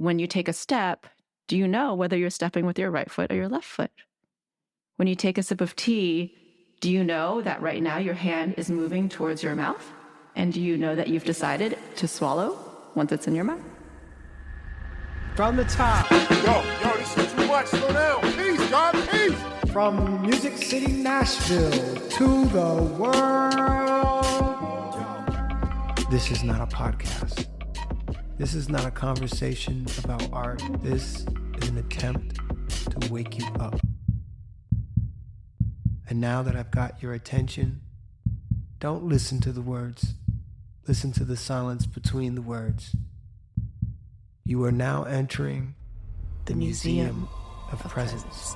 When you take a step, do you know whether you're stepping with your right foot or your left foot? When you take a sip of tea, do you know that right now your hand is moving towards your mouth? And do you know that you've decided to swallow once it's in your mouth? From the top. Yo, this is too much. Slow down. Peace, God, peace. From Music City, Nashville to the world. This is not a podcast. This is not a conversation about art. This is an attempt to wake you up. And now that I've got your attention, don't listen to the words. Listen to the silence between the words. You are now entering the Museum of Presence.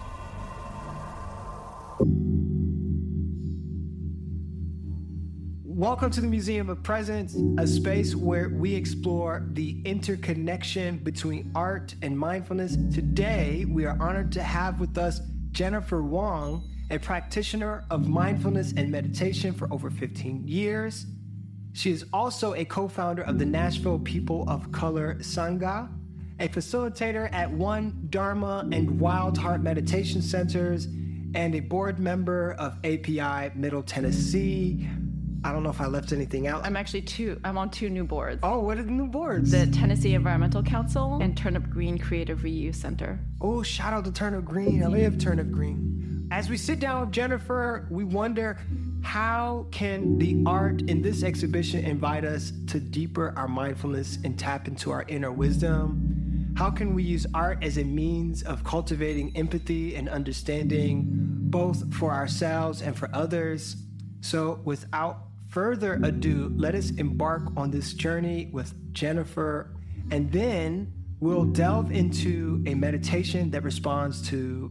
Welcome to the Museum of Presence, a space where we explore the interconnection between art and mindfulness. Today, we are honored to have with us Jennifer Wang, a practitioner of mindfulness and meditation for over 15 years. She is also a co-founder of the Nashville POC Sangha, a facilitator at One Dharma and Wild Heart Meditation Centers, and a board member of API Middle Tennessee. I don't know if I left anything out. I'm on two new boards. Oh, what are the new boards? The Tennessee Environmental Council and Turnip Green Creative Reuse Center. Oh, shout out to Turnip Green. I love Turnip Green. As we sit down with Jennifer, we wonder, how can the art in this exhibition invite us to deeper our mindfulness and tap into our inner wisdom? How can we use art as a means of cultivating empathy and understanding, both for ourselves and for others? So without further ado, let us embark on this journey with Jennifer, and then we'll delve into a meditation that responds to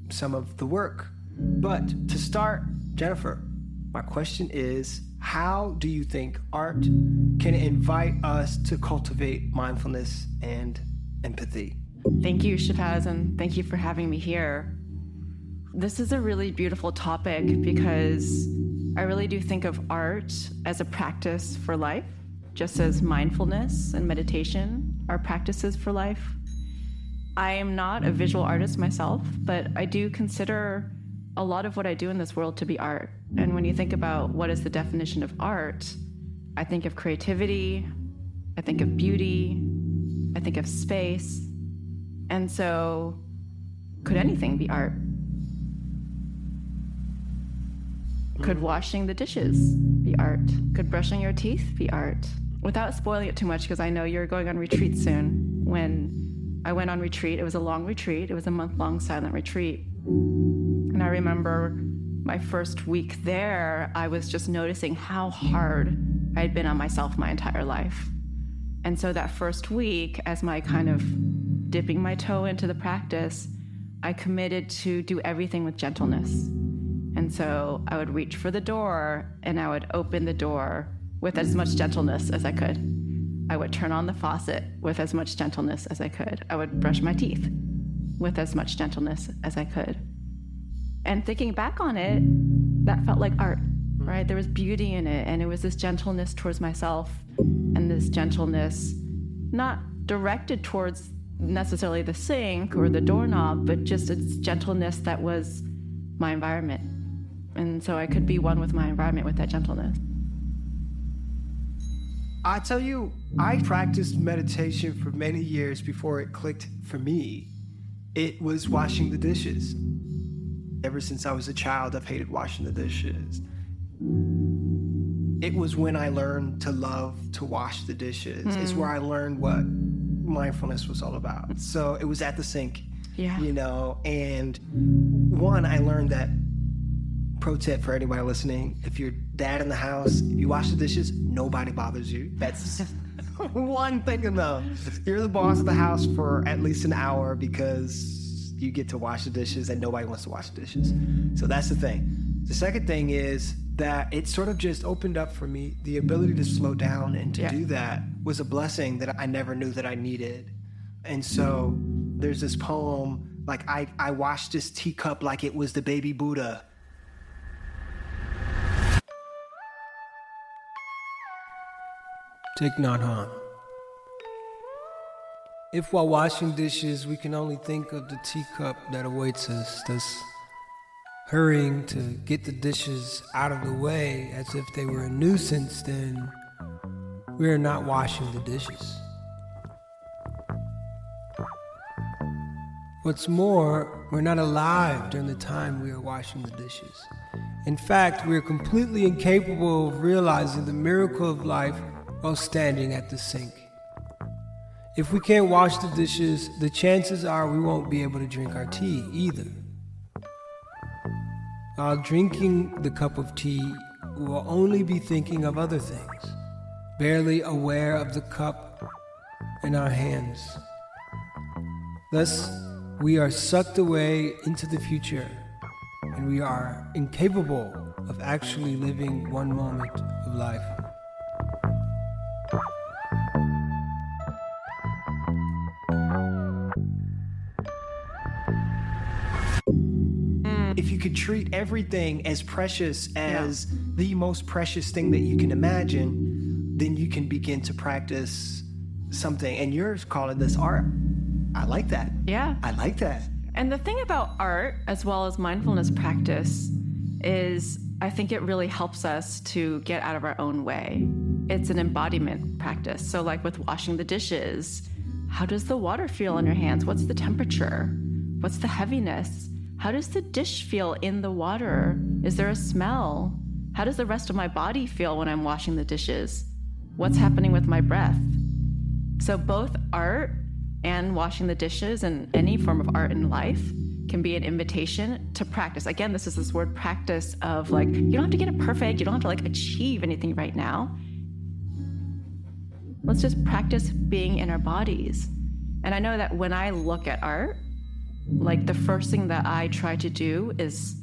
some of the work. But to start, Jennifer, my question is, how do you think art can invite us to cultivate mindfulness and empathy? Thank you, Shabazz, and thank you for having me here. This is a really beautiful topic because I really do think of art as a practice for life, just as mindfulness and meditation are practices for life. I am not a visual artist myself, but I do consider a lot of what I do in this world to be art. And when you think about what is the definition of art, I think of creativity, I think of beauty, I think of space. And so, could anything be art? Could washing the dishes be art? Could brushing your teeth be art? Without spoiling it too much, because I know you're going on retreat soon. When I went on retreat, it was a long retreat. It was a month-long silent retreat. And I remember my first week there, I was just noticing how hard I had been on myself my entire life. And so that first week, as my kind of dipping my toe into the practice, I committed to do everything with gentleness. And so I would reach for the door and I would open the door with as much gentleness as I could. I would turn on the faucet with as much gentleness as I could. I would brush my teeth with as much gentleness as I could. And thinking back on it, that felt like art, right? There was beauty in it, and it was this gentleness towards myself, and this gentleness not directed towards necessarily the sink or the doorknob, but just its gentleness that was my environment. And so I could be one with my environment with that gentleness. I tell you, I practiced meditation for many years before it clicked for me. It was washing the dishes. Ever since I was a child, I've hated washing the dishes. It was when I learned to love to wash the dishes. It's where I learned what mindfulness was all about. So it was at the sink, you know, and one, I learned that, pro tip for anybody listening, if you're dad in the house, you wash the dishes, nobody bothers you. That's one thing to know. You're the boss of the house for at least an hour because you get to wash the dishes and nobody wants to wash the dishes. So that's the thing. The second thing is that it sort of just opened up for me. The ability to slow down and to do that was a blessing that I never knew that I needed. And so there's this poem, like I washed this teacup like it was the baby Buddha. Thich Nhat Hanh. If while washing dishes we can only think of the teacup that awaits us, thus hurrying to get the dishes out of the way as if they were a nuisance, then we are not washing the dishes. What's more, we're not alive during the time we are washing the dishes. In fact, we are completely incapable of realizing the miracle of life while standing at the sink. If we can't wash the dishes, the chances are we won't be able to drink our tea either. While drinking the cup of tea, we will only be thinking of other things, barely aware of the cup in our hands. Thus, we are sucked away into the future, and we are incapable of actually living one moment of life. If you could treat everything as precious as the most precious thing that you can imagine, then you can begin to practice something. And you're calling this art. I like that. Yeah. I like that. And the thing about art, as well as mindfulness practice, is I think it really helps us to get out of our own way. It's an embodiment practice. So like with washing the dishes, how does the water feel on your hands? What's the temperature? What's the heaviness? How does the dish feel in the water? Is there a smell? How does the rest of my body feel when I'm washing the dishes? What's happening with my breath? So both art and washing the dishes and any form of art in life can be an invitation to practice. Again, this is this word practice of like, you don't have to get it perfect. You don't have to like achieve anything right now. Let's just practice being in our bodies. And I know that when I look at art, like the first thing that I try to do is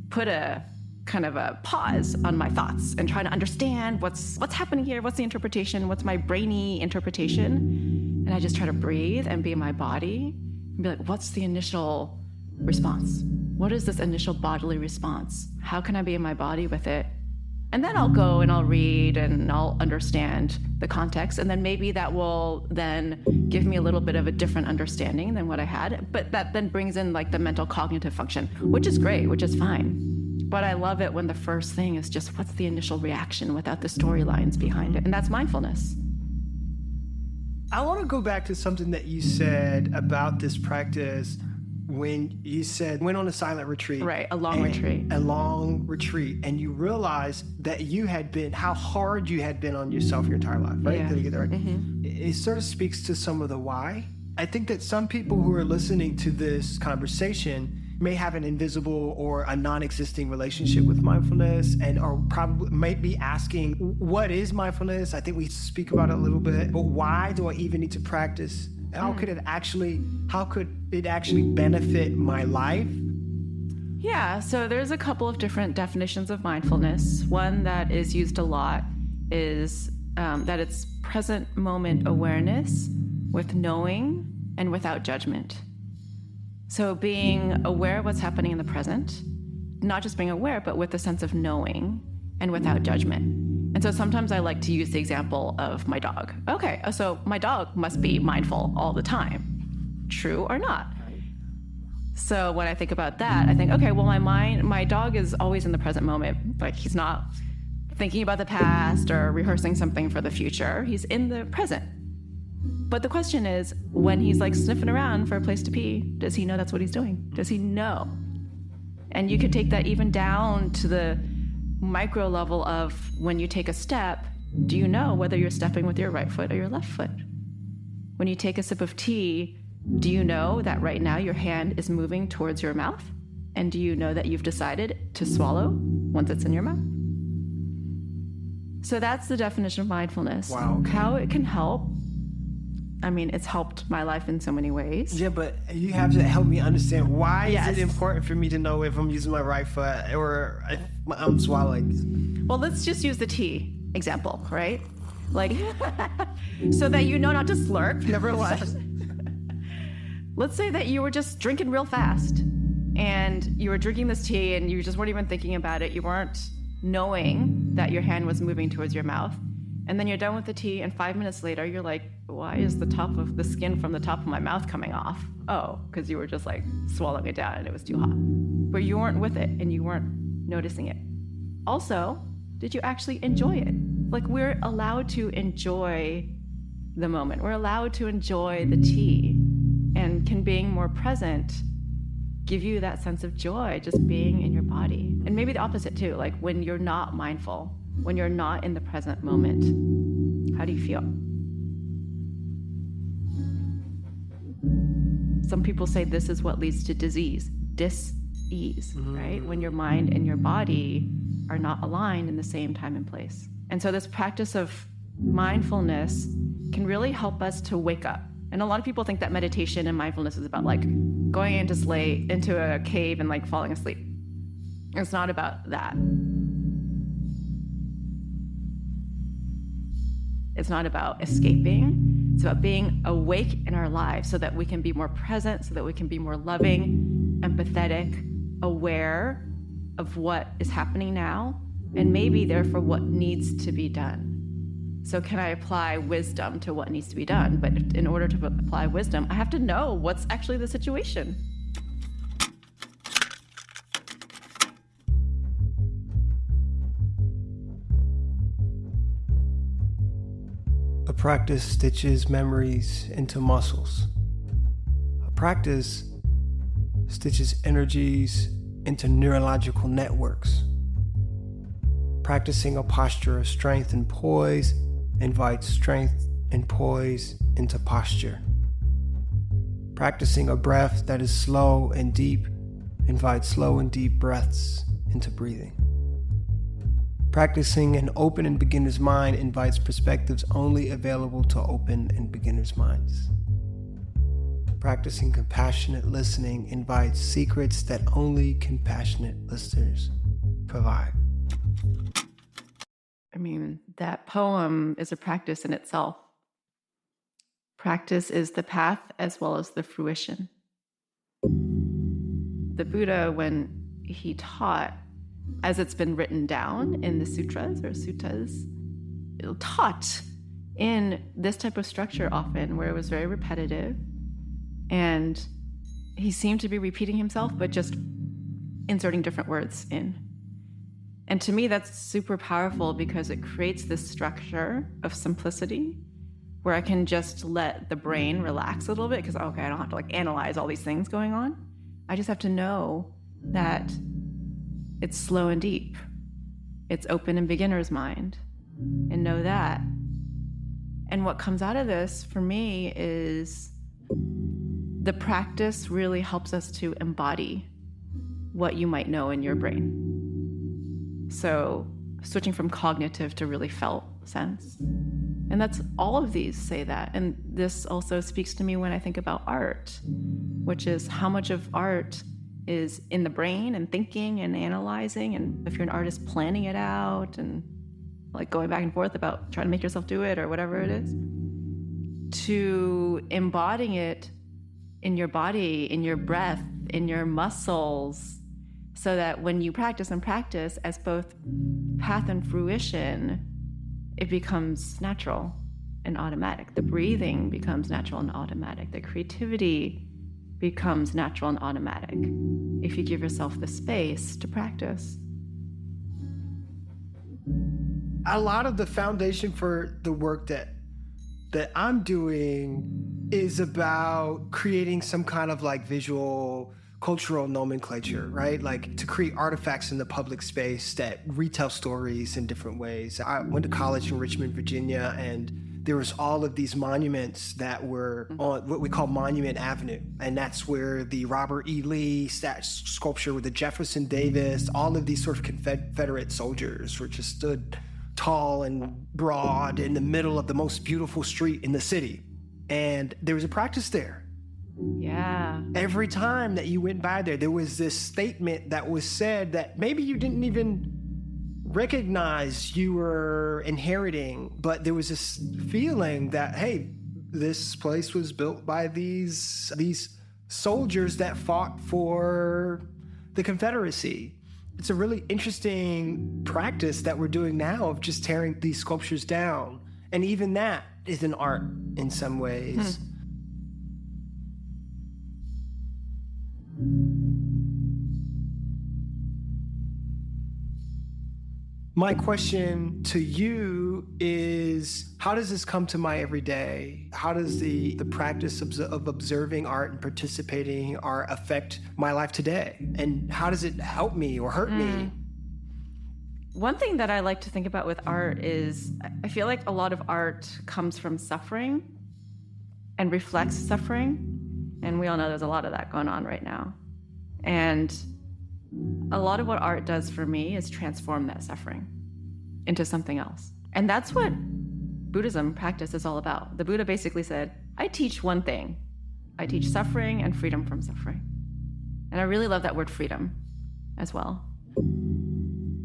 put a kind of a pause on my thoughts and try to understand what's happening here, what's the interpretation, what's my brainy interpretation. And I just try to breathe and be in my body and be like, what's the initial response? What is this initial bodily response? How can I be in my body with it? And then I'll go and I'll read and I'll understand the context. And then maybe that will then give me a little bit of a different understanding than what I had. But that then brings in like the mental cognitive function, which is great, which is fine. But I love it when the first thing is just what's the initial reaction without the storylines behind it. And that's mindfulness. I want to go back to something that you said about this practice when you said went on a silent retreat. Right, a long retreat. A long retreat. And you realized that you had been, how hard you had been on yourself your entire life, right? Yeah. Did I get that right? Mm-hmm. It sort of speaks to some of the why. I think that some people who are listening to this conversation may have an invisible or a non-existing relationship with mindfulness and are probably might be asking, what is mindfulness? I think we speak about it a little bit, but why do I even need to practice? How could it actually benefit my life? Yeah, so there's a couple of different definitions of mindfulness. One that is used a lot is that it's present moment awareness with knowing and without judgment. So being aware of what's happening in the present, not just being aware, but with a sense of knowing and without judgment. And so sometimes I like to use the example of my dog. Okay, so my dog must be mindful all the time. True or not? So when I think about that, I think, okay, well, my dog is always in the present moment. Like he's not thinking about the past or rehearsing something for the future. He's in the present. But the question is, when he's like sniffing around for a place to pee, does he know that's what he's doing? Does he know? And you could take that even down to the micro level of when you take a step, do you know whether you're stepping with your right foot or your left foot? When you take a sip of tea, do you know that right now your hand is moving towards your mouth? And do you know that you've decided to swallow once it's in your mouth? So that's the definition of mindfulness. Wow. Okay. How it can help. I mean, it's helped my life in so many ways. Yeah, but you have to help me understand why is it important for me to know if I'm using my right foot or if I'm swallowing? Well, let's just use the tea example, right? Like, so that you know not to slurp, number one. Let's say that you were just drinking real fast and you were drinking this tea and you just weren't even thinking about it. You weren't knowing that your hand was moving towards your mouth. And then you're done with the tea and 5 minutes later, you're like, why is the top of the skin from the top of my mouth coming off? Oh, because you were just like swallowing it down and it was too hot. But you weren't with it and you weren't noticing it. Also, did you actually enjoy it? Like, we're allowed to enjoy the moment. We're allowed to enjoy the tea. And can being more present give you that sense of joy, just being in your body? And maybe the opposite too, like when you're not mindful, when you're not in the present moment, how do you feel? Some people say this is what leads to disease, dis-ease, right? When your mind and your body are not aligned in the same time and place. And so this practice of mindfulness can really help us to wake up. And a lot of people think that meditation and mindfulness is about like going into a cave and like falling asleep. It's not about that. It's not about escaping. It's about being awake in our lives so that we can be more present, so that we can be more loving, empathetic, aware of what is happening now, and maybe therefore what needs to be done. So can I apply wisdom to what needs to be done? But in order to apply wisdom, I have to know what's actually the situation. A practice stitches memories into muscles. A practice stitches energies into neurological networks. Practicing a posture of strength and poise invites strength and poise into posture. Practicing a breath that is slow and deep invites slow and deep breaths into breathing. Practicing an open and beginner's mind invites perspectives only available to open and beginner's minds. Practicing compassionate listening invites secrets that only compassionate listeners provide. I mean, that poem is a practice in itself. Practice is the path as well as the fruition. The Buddha, when he taught, as it's been written down in the sutras or suttas, taught in this type of structure often, where it was very repetitive, and he seemed to be repeating himself, but just inserting different words in. And to me, that's super powerful because it creates this structure of simplicity where I can just let the brain relax a little bit because, okay, I don't have to like analyze all these things going on. I just have to know that it's slow and deep. It's open and beginner's mind, and know that. And what comes out of this for me is the practice really helps us to embody what you might know in your brain. So switching from cognitive to really felt sense. And that's all of these say that. And this also speaks to me when I think about art, which is how much of art is in the brain and thinking and analyzing. And if you're an artist, planning it out and like going back and forth about trying to make yourself do it or whatever it is, to embodying it in your body, in your breath, in your muscles, so that when you practice and practice as both path and fruition, it becomes natural and automatic. The breathing becomes natural and automatic. The creativity becomes natural and automatic if you give yourself the space to practice. A lot of the foundation for the work that I'm doing is about creating some kind of like visual cultural nomenclature, right? Like to create artifacts in the public space that retell stories in different ways. I went to college in Richmond, Virginia, and there was all of these monuments that were on what we call Monument Avenue. And that's where the Robert E. Lee sculpture with the Jefferson Davis, all of these sort of Confederate soldiers were just stood tall and broad in the middle of the most beautiful street in the city. And there was a practice there. Yeah. Every time that you went by there was this statement that was said that maybe you didn't even recognize you were inheriting, but there was this feeling that, hey, this place was built by these soldiers that fought for the Confederacy. It's a really interesting practice that we're doing now of just tearing these sculptures down And even that is an art in some ways. My question to you is, how does this come to my everyday? How does the practice of observing art and participating in art affect my life today? And how does it help me or hurt me? One thing that I like to think about with art is I feel like a lot of art comes from suffering and reflects suffering. And we all know there's a lot of that going on right now. And a lot of what art does for me is transform that suffering into something else. And that's what Buddhism practice is all about. The Buddha basically said, I teach one thing. I teach suffering and freedom from suffering. And I really love that word freedom as well.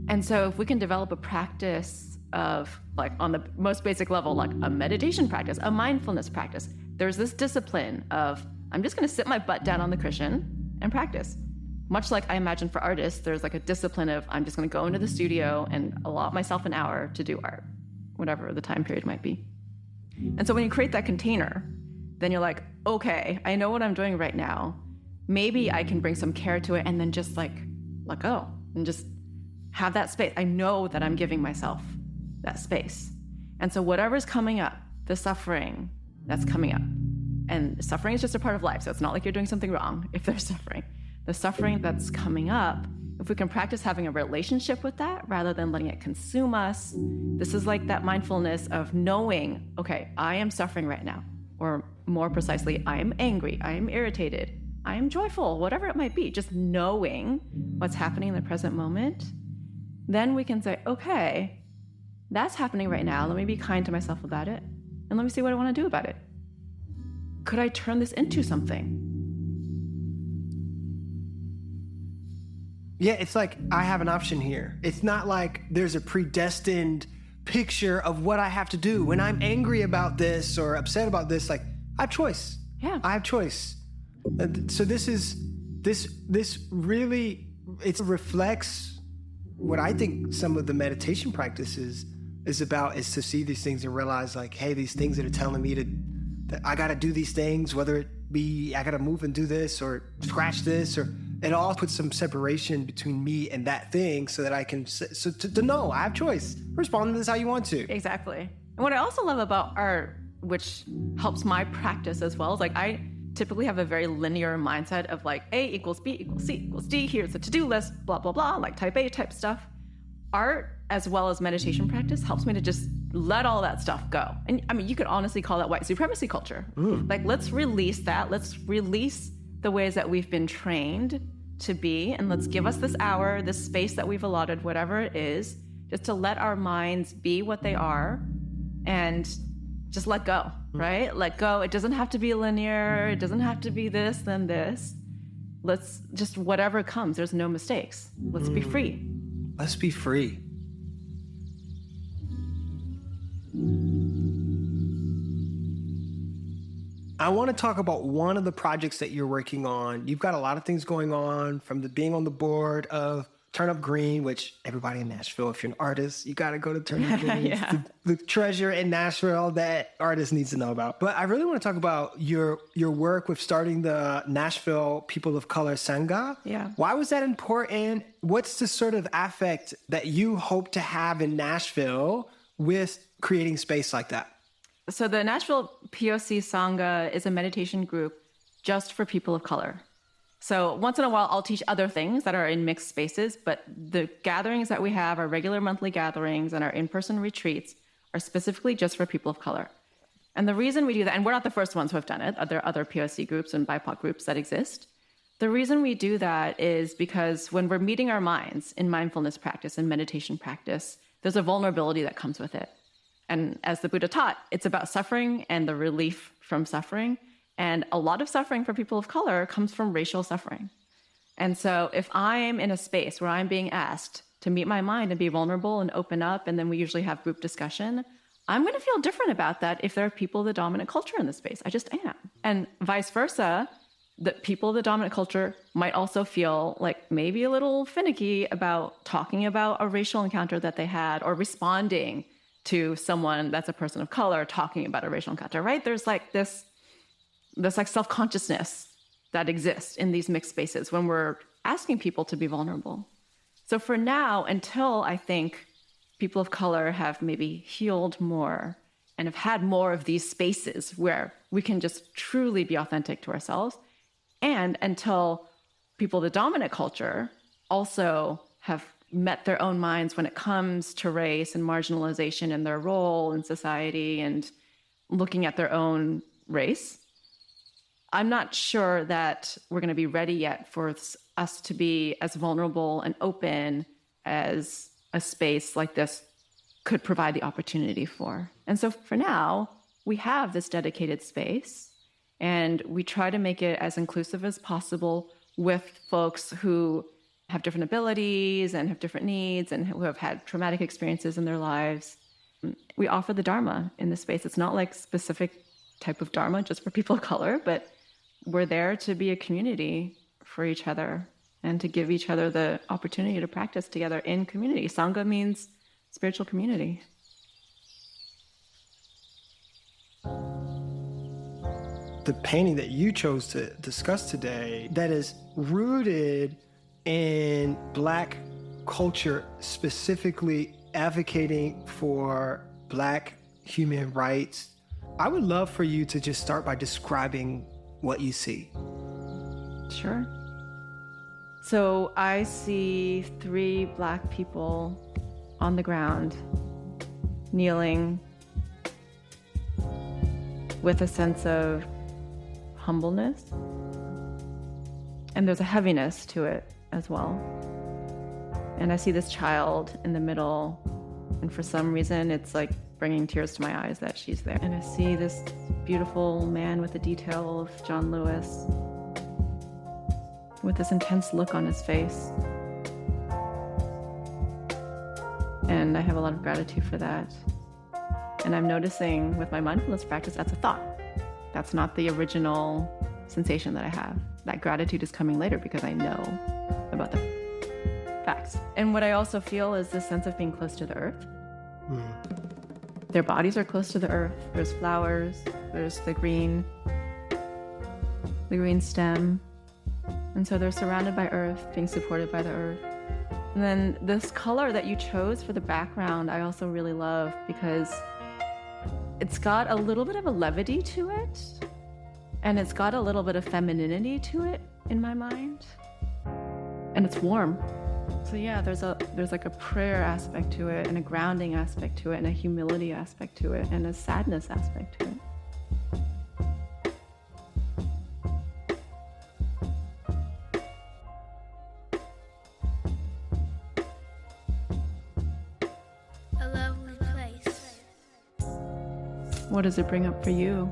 And so if we can develop a practice of, like, on the most basic level, like a meditation practice, a mindfulness practice, there's this discipline of, I'm just gonna sit my butt down on the cushion and practice. Much like I imagine for artists, there's like a discipline of, I'm just gonna go into the studio and allot myself an hour to do art, whatever the time period might be. And so when you create that container, then you're like, okay, I know what I'm doing right now. Maybe I can bring some care to it and then just like let go and just have that space. I know that I'm giving myself that space. And so whatever's coming up, the suffering that's coming up, and suffering is just a part of life, so it's not like you're doing something wrong if there's suffering. The suffering that's coming up, if we can practice having a relationship with that rather than letting it consume us, this is like that mindfulness of knowing, okay, I am suffering right now. Or more precisely, I am angry, I am irritated, I am joyful, whatever it might be, just knowing what's happening in the present moment. Then we can say, okay, that's happening right now. Let me be kind to myself about it. And let me see what I want to do about it. Could I turn this into something? Yeah, it's like I have an option here. It's not like there's a predestined picture of what I have to do. When I'm angry about this or upset about this, like, I have choice. Yeah. I have choice. So this really, it reflects what I think some of the meditation practices is about, is to see these things and realize, like, hey, these things that are telling me that I got to do these things, whether it be I got to move and do this or scratch this, or it all puts some separation between me and that thing so that I can, to know I have choice. Respond to this how you want to. Exactly. And what I also love about art, which helps my practice as well, is like I typically have a very linear mindset of like A equals B equals C equals D, here's a to-do list, blah, blah, blah, like type A type stuff. Art, as well as meditation practice, helps me to just let all that stuff go. And I mean, you could honestly call that white supremacy culture. Like, let's release that. Let's release the ways that we've been trained to be, and let's give us this hour, this space that we've allotted, whatever it is, just to let our minds be what they are and just let go, right? Let go. It doesn't have to be linear. It doesn't have to be this, then this. Let's just, whatever comes, there's no mistakes. Let's be free. Let's be free. I want to talk about one of the projects that you're working on. You've got a lot of things going on, from the being on the board of Turn Up Green, which everybody in Nashville, if you're an artist, you got to go to Turn Up Green. Yeah. It's the treasure in Nashville that artists needs to know about. But I really want to talk about your work with starting the Nashville People of Color Sangha. Yeah. Why was that important? What's the sort of affect that you hope to have in Nashville with creating space like that? So the Nashville POC Sangha is a meditation group just for people of color. So once in a while, I'll teach other things that are in mixed spaces, but the gatherings that we have, our regular monthly gatherings and our in-person retreats, are specifically just for people of color. And the reason we do that, and we're not the first ones who have done it, there are other POC groups and BIPOC groups that exist. The reason we do that is because when we're meeting our minds in mindfulness practice and meditation practice, there's a vulnerability that comes with it. And as the Buddha taught, it's about suffering and the relief from suffering. And a lot of suffering for people of color comes from racial suffering. And so if I'm in a space where I'm being asked to meet my mind and be vulnerable and open up, and then we usually have group discussion, I'm going to feel different about that if there are people of the dominant culture in the space. I just am. And vice versa, the people of the dominant culture might also feel like maybe a little finicky about talking about a racial encounter that they had or responding to someone that's a person of color talking about a racial encounter, right? There's like this like self-consciousness that exists in these mixed spaces when we're asking people to be vulnerable. So for now, until I think people of color have maybe healed more and have had more of these spaces where we can just truly be authentic to ourselves, and until people of the dominant culture also have met their own minds when it comes to race and marginalization and their role in society and looking at their own race, I'm not sure that we're going to be ready yet for us to be as vulnerable and open as a space like this could provide the opportunity for. And so for now, we have this dedicated space, and we try to make it as inclusive as possible with folks who have different abilities and have different needs and who have had traumatic experiences in their lives. We offer the Dharma in this space. It's not like specific type of Dharma just for people of color, but we're there to be a community for each other and to give each other the opportunity to practice together in community. Sangha means spiritual community. The painting that you chose to discuss today, that is rooted in Black culture, specifically advocating for Black human rights. I would love for you to just start by describing what you see. Sure. So I see 3 Black people on the ground, kneeling with a sense of humbleness. And there's a heaviness to it as well. And I see this child in the middle, and for some reason it's like bringing tears to my eyes that she's there. And I see this beautiful man with the detail of John Lewis with this intense look on his face. And I have a lot of gratitude for that. And I'm noticing with my mindfulness practice, that's a thought. That's not the original sensation that I have. That gratitude is coming later because I know about the facts. And what I also feel is this sense of being close to the earth. Their bodies are close to the earth. There's flowers, there's the green stem. And so they're surrounded by earth, being supported by the earth. And then this color that you chose for the background, I also really love because it's got a little bit of a levity to it, and it's got a little bit of femininity to it in my mind, and it's warm. So yeah, there's like a prayer aspect to it, and a grounding aspect to it, and a humility aspect to it, and a sadness aspect to it. What does it bring up for you?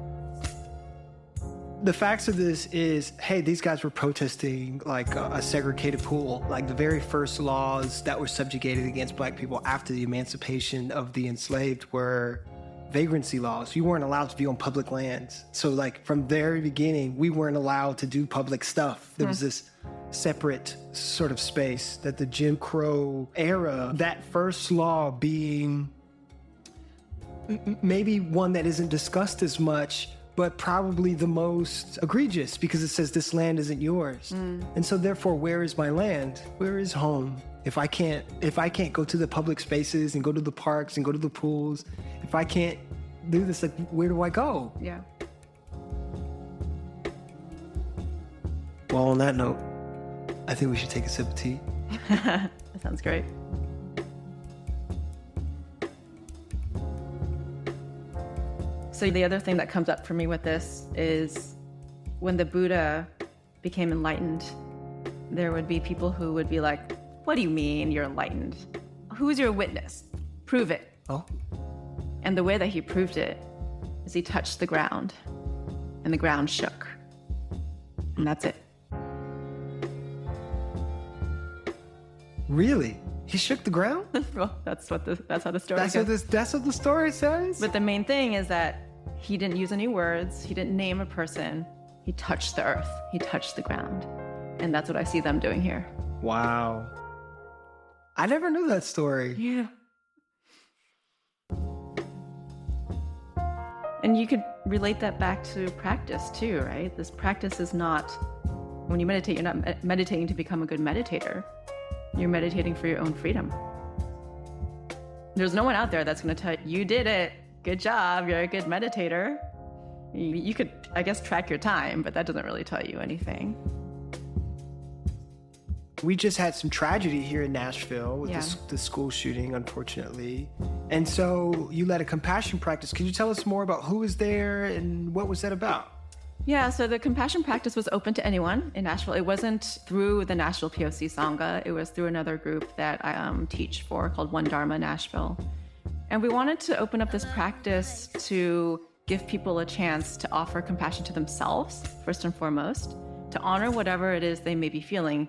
The facts of this is, hey, these guys were protesting like a segregated pool, like the very first laws that were subjugated against Black people after the emancipation of the enslaved were vagrancy laws. You weren't allowed to be on public lands. So like from the very beginning, we weren't allowed to do public stuff. There was this separate sort of space that the Jim Crow era, that first law being maybe one that isn't discussed as much, but probably the most egregious because it says this land isn't yours. And so therefore, where is my land? Where is home? If I can't go to the public spaces and go to the parks and go to the pools, if I can't do this, like, where do I go? Yeah. Well, on that note, I think we should take a sip of tea. That sounds great. So the other thing that comes up for me with this is when the Buddha became enlightened, there would be people who would be like, what do you mean you're enlightened? Who's your witness? Prove it. Oh. And the way that he proved it is he touched the ground and the ground shook. And that's it. Really? He shook the ground? Well, that's how the story goes. That's what the story says? But the main thing is that he didn't use any words. He didn't name a person. He touched the earth. He touched the ground. And that's what I see them doing here. Wow. I never knew that story. Yeah. And you could relate that back to practice too, right? This practice is not, when you meditate, you're not meditating to become a good meditator. You're meditating for your own freedom. There's no one out there that's going to tell you, you did it. Good job. You're a good meditator. You could, I guess, track your time, but that doesn't really tell you anything. We just had some tragedy here in Nashville with the school shooting, unfortunately. And so you led a compassion practice. Could you tell us more about who was there and what was that about? Yeah, so the compassion practice was open to anyone in Nashville. It wasn't through the Nashville POC Sangha. It was through another group that I teach for called One Dharma Nashville. And we wanted to open up this practice to give people a chance to offer compassion to themselves, first and foremost, to honor whatever it is they may be feeling.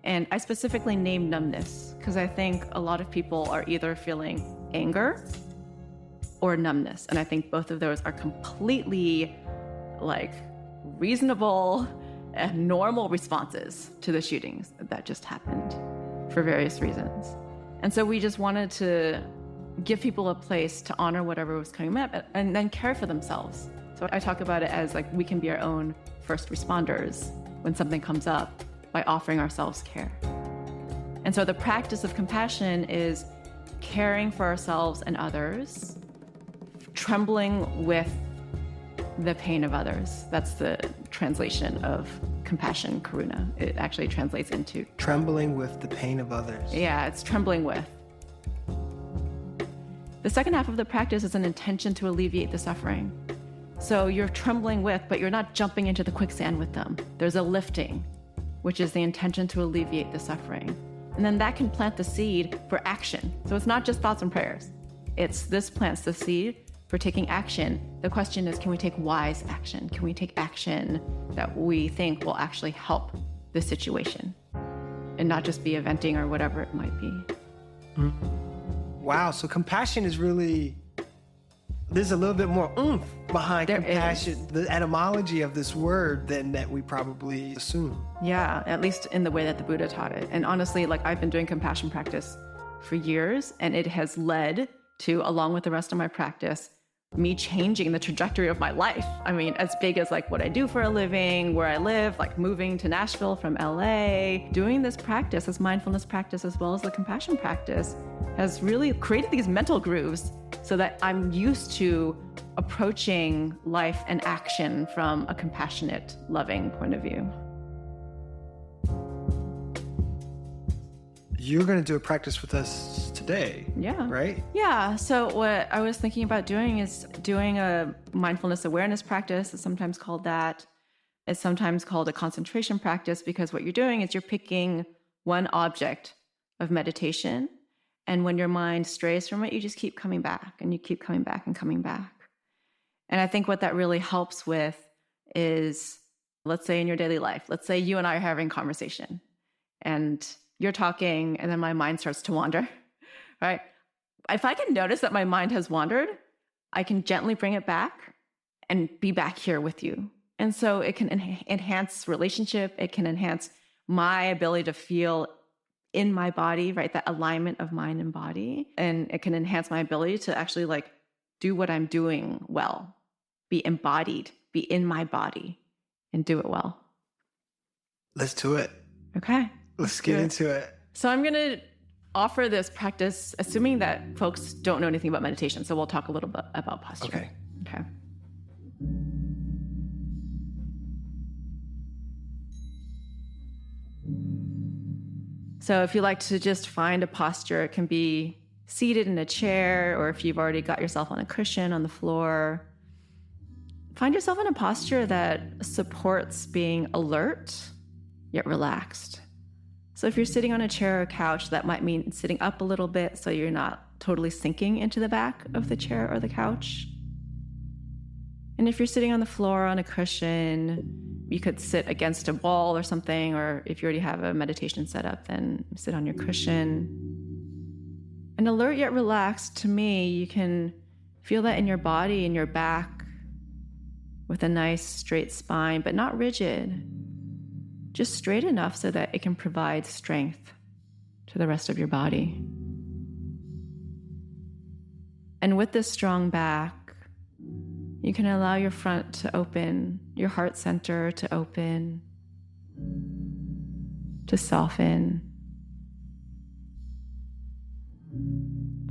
And I specifically named numbness because I think a lot of people are either feeling anger or numbness. And I think both of those are completely reasonable and normal responses to the shootings that just happened for various reasons. And so we just wanted to give people a place to honor whatever was coming up and then care for themselves. So I talk about it as we can be our own first responders when something comes up, by offering ourselves care. And so the practice of compassion is caring for ourselves and others, trembling with the pain of others. That's the translation of compassion, karuna. It actually translates into trembling with the pain of others. Yeah, it's trembling with. The second half of the practice is an intention to alleviate the suffering. So you're trembling with, but you're not jumping into the quicksand with them. There's a lifting, which is the intention to alleviate the suffering. And then that can plant the seed for action. So it's not just thoughts and prayers. This plants the seed for taking action. The question is, can we take wise action? Can we take action that we think will actually help the situation and not just be eventing or whatever it might be? Wow, so compassion is really, there's a little bit more oomph behind compassion, the etymology of this word than that we probably assume. Yeah, at least in the way that the Buddha taught it. And honestly, I've been doing compassion practice for years, and it has led to, along with the rest of my practice, me changing the trajectory of my life. I mean, as big as what I do for a living, where I live, moving to Nashville from LA, doing this practice, this mindfulness practice, as well as the compassion practice, has really created these mental grooves so that I'm used to approaching life and action from a compassionate, loving point of view. You're going to do a practice with us today. Yeah. Right? Yeah. So what I was thinking about doing is doing a mindfulness awareness practice. It's sometimes called that. It's sometimes called a concentration practice, because what you're doing is you're picking one object of meditation. And when your mind strays from it, you just keep coming back, and you keep coming back and coming back. And I think what that really helps with is, let's say in your daily life, let's say you and I are having a conversation and you're talking and then my mind starts to wander, right? If I can notice that my mind has wandered, I can gently bring it back and be back here with you. And so it can enhance relationship. It can enhance my ability to feel in my body, right? That alignment of mind and body. And it can enhance my ability to actually do what I'm doing well, be embodied, be in my body and do it well. Let's do it. Okay. Let's get into it. So I'm going to offer this practice, assuming that folks don't know anything about meditation. So we'll talk a little bit about posture. Okay. So if you like to just find a posture, it can be seated in a chair, or if you've already got yourself on a cushion on the floor, find yourself in a posture that supports being alert, yet relaxed. So if you're sitting on a chair or couch, that might mean sitting up a little bit so you're not totally sinking into the back of the chair or the couch. And if you're sitting on the floor on a cushion, you could sit against a wall or something, or if you already have a meditation set up, then sit on your cushion. And alert yet relaxed, to me, you can feel that in your body, in your back, with a nice straight spine, but not rigid. Just straight enough so that it can provide strength to the rest of your body. And with this strong back, You can allow your front to open, your heart center to open, to soften,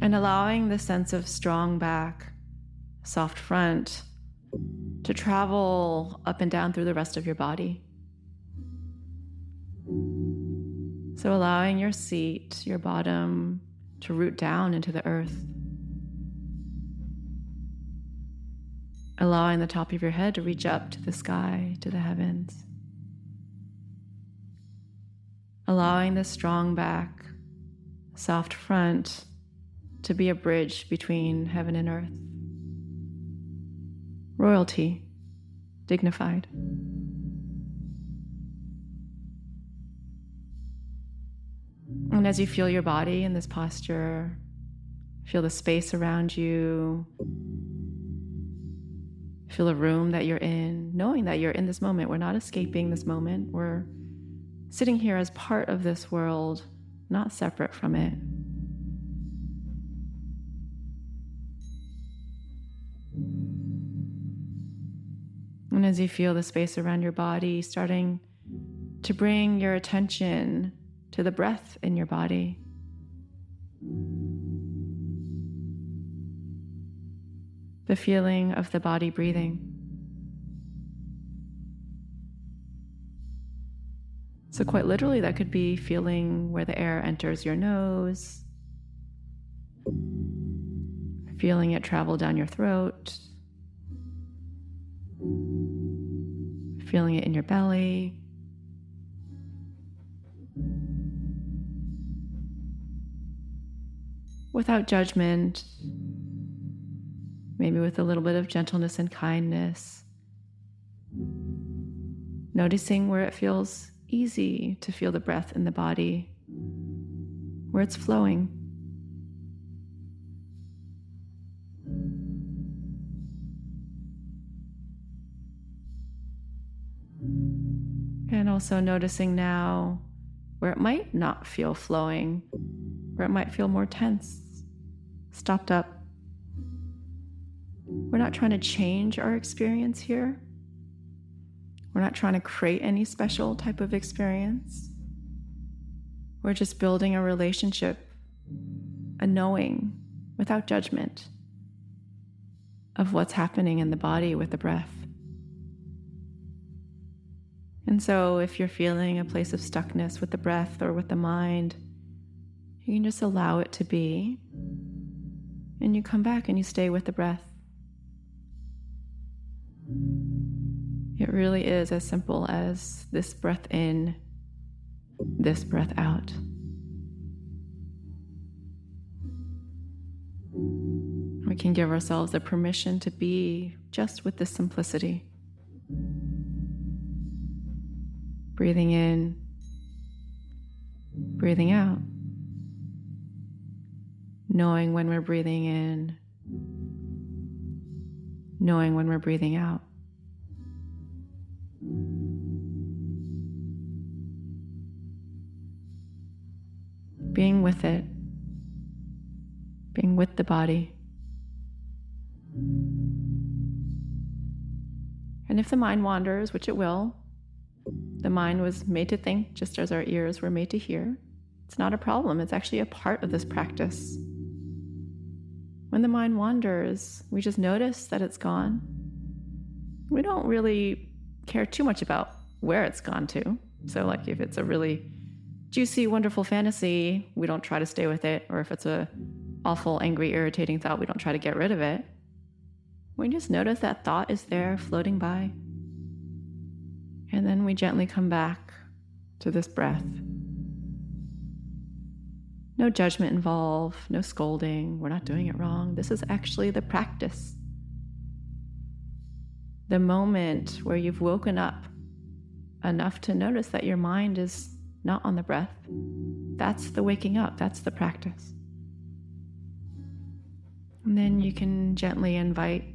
and allowing the sense of strong back, soft front, to travel up and down through the rest of your body. So allowing your seat, your bottom, to root down into the earth. Allowing the top of your head to reach up to the sky, to the heavens. Allowing the strong back, soft front, to be a bridge between heaven and earth. Royalty, dignified. And as you feel your body in this posture, feel the space around you, feel the room that you're in, knowing that you're in this moment. We're not escaping this moment. We're sitting here as part of this world, not separate from it. And as you feel the space around your body, starting to bring your attention to the breath in your body. The feeling of the body breathing. So quite literally, that could be feeling where the air enters your nose, feeling it travel down your throat, feeling it in your belly, without judgment, maybe with a little bit of gentleness and kindness, noticing where it feels easy to feel the breath in the body, where it's flowing. And also noticing now where it might not feel flowing, where it might feel more tense, stopped up. We're not trying to change our experience here. We're not trying to create any special type of experience. We're just building a relationship, a knowing, without judgment, of what's happening in the body with the breath. And so if you're feeling a place of stuckness with the breath or with the mind, you can just allow it to be, and you come back and you stay with the breath. It really is as simple as this breath in, this breath out. We can give ourselves the permission to be just with this simplicity. Breathing in, breathing out. Knowing when we're breathing in, knowing when we're breathing out. Being with it, being with the body. And if the mind wanders, which it will, the mind was made to think just as our ears were made to hear. It's not a problem. It's actually a part of this practice. When the mind wanders, we just notice that it's gone. We don't really care too much about where it's gone to. So like if it's a really juicy, wonderful fantasy, we don't try to stay with it. Or if it's a awful, angry, irritating thought, we don't try to get rid of it. We just notice that thought is there floating by. And then we gently come back to this breath. No judgment involved, no scolding. We're not doing it wrong. This is actually the practice. The moment where you've woken up enough to notice that your mind is not on the breath, that's the waking up, that's the practice. And then you can gently invite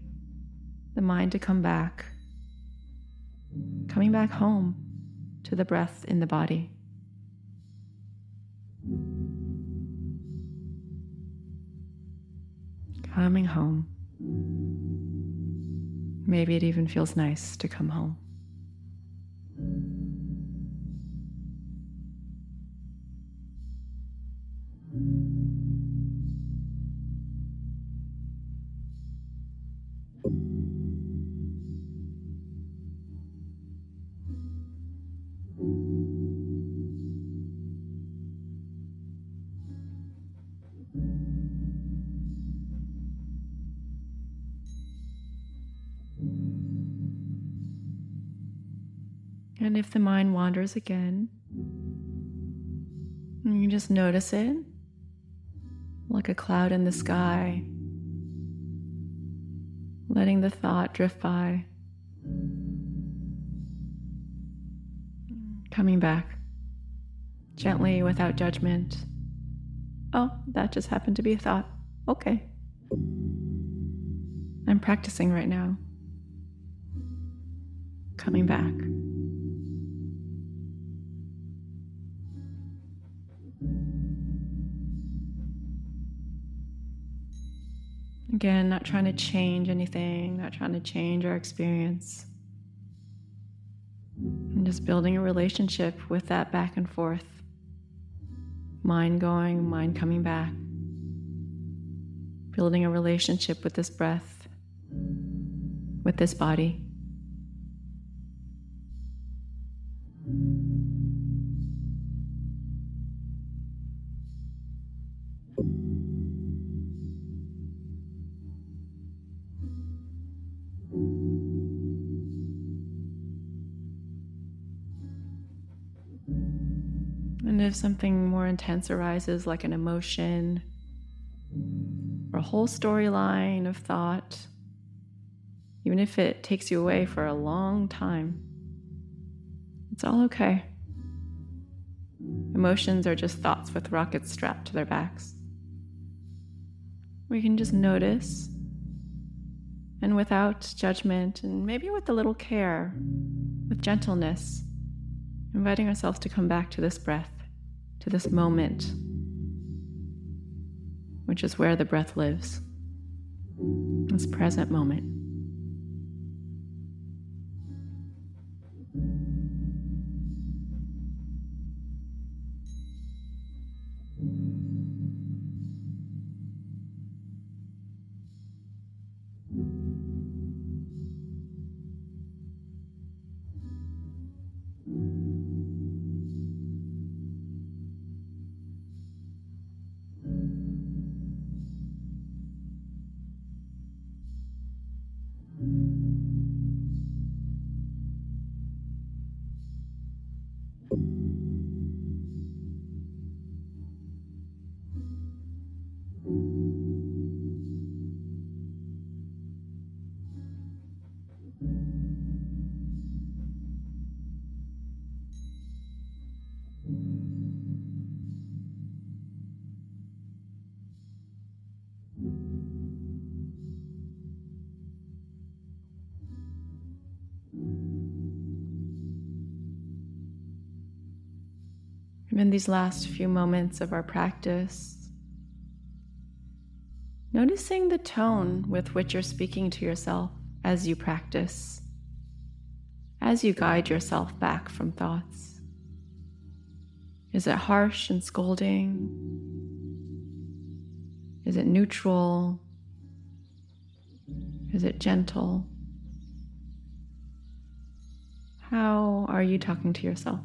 the mind to come back, coming back home to the breath in the body. Coming home. Maybe it even feels nice to come home. And if the mind wanders again, you can just notice it, like a cloud in the sky, letting the thought drift by, coming back, gently, without judgment. Oh, that just happened to be a thought. Okay. I'm practicing right now. Coming back. Again, not trying to change anything, not trying to change our experience. And just building a relationship with that back and forth. Mind going, mind coming back. Building a relationship with this breath, with this body. And if something more intense arises, like an emotion or a whole storyline of thought, even if it takes you away for a long time, it's all okay. Emotions are just thoughts with rockets strapped to their backs. We can just notice, and without judgment, and maybe with a little care, with gentleness, inviting ourselves to come back to this breath, to this moment, which is where the breath lives, this present moment. In these last few moments of our practice, noticing the tone with which you're speaking to yourself as you practice, as you guide yourself back from thoughts. Is it harsh and scolding? Is it neutral? Is it gentle? How are you talking to yourself?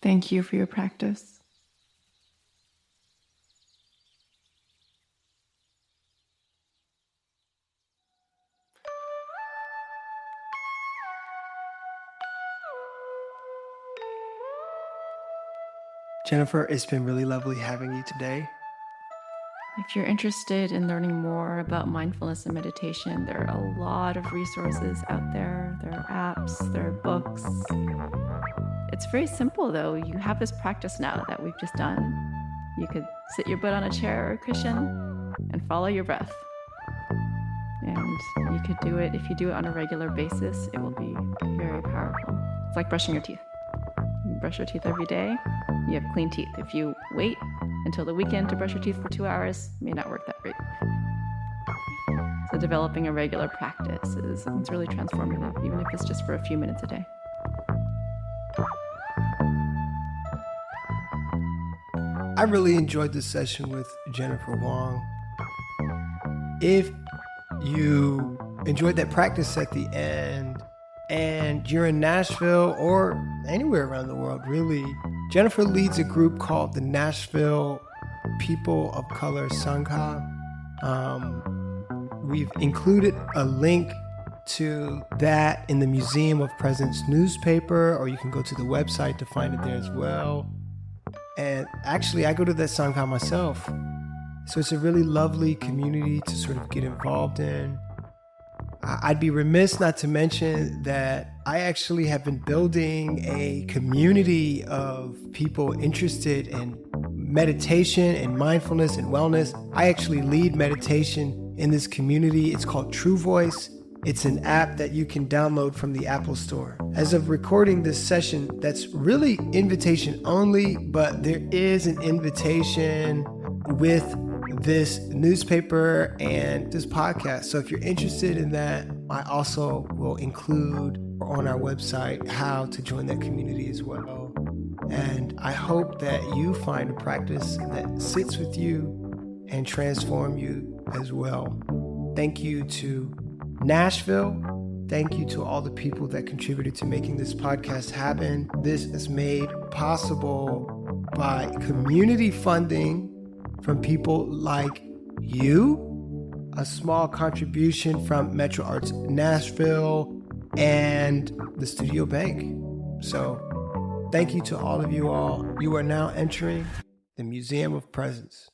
Thank you for your practice. Jennifer, it's been really lovely having you today. If you're interested in learning more about mindfulness and meditation, there are a lot of resources out there. There are apps, there are books. It's very simple, though. You have this practice now that we've just done. You could sit your butt on a chair or a cushion and follow your breath. And you could do it, if you do it on a regular basis, it will be very powerful. It's like brushing your teeth. You brush your teeth every day, you have clean teeth. If you wait until the weekend to brush your teeth for 2 hours, it may not work that great. So developing a regular practice it's really transformative, even if it's just for a few minutes a day. I really enjoyed this session with Jennifer Wang. If you enjoyed that practice at the end and you're in Nashville or anywhere around the world, really, Jennifer leads a group called the Nashville POC Sangha. We've included a link to that in the Museum of Presence newspaper, or you can go to the website to find it there as well. And actually, I go to that Sangha myself. So it's a really lovely community to sort of get involved in. I'd be remiss not to mention that I actually have been building a community of people interested in meditation and mindfulness and wellness. I actually lead meditation in this community. It's called True Voice. It's an app that you can download from the Apple Store. As of recording this session, that's really invitation only, but there is an invitation with this newspaper and this podcast. So if you're interested in that, I also will include on our website how to join that community as well. And I hope that you find a practice that sits with you and transform you as well. Thank you to Nashville. Thank you to all the people that contributed to making this podcast happen. This is made possible by community funding from people like you, a small contribution from Metro Arts Nashville, and the Studio Bank. So thank you to all of you all. You are now entering the Museum of Presence.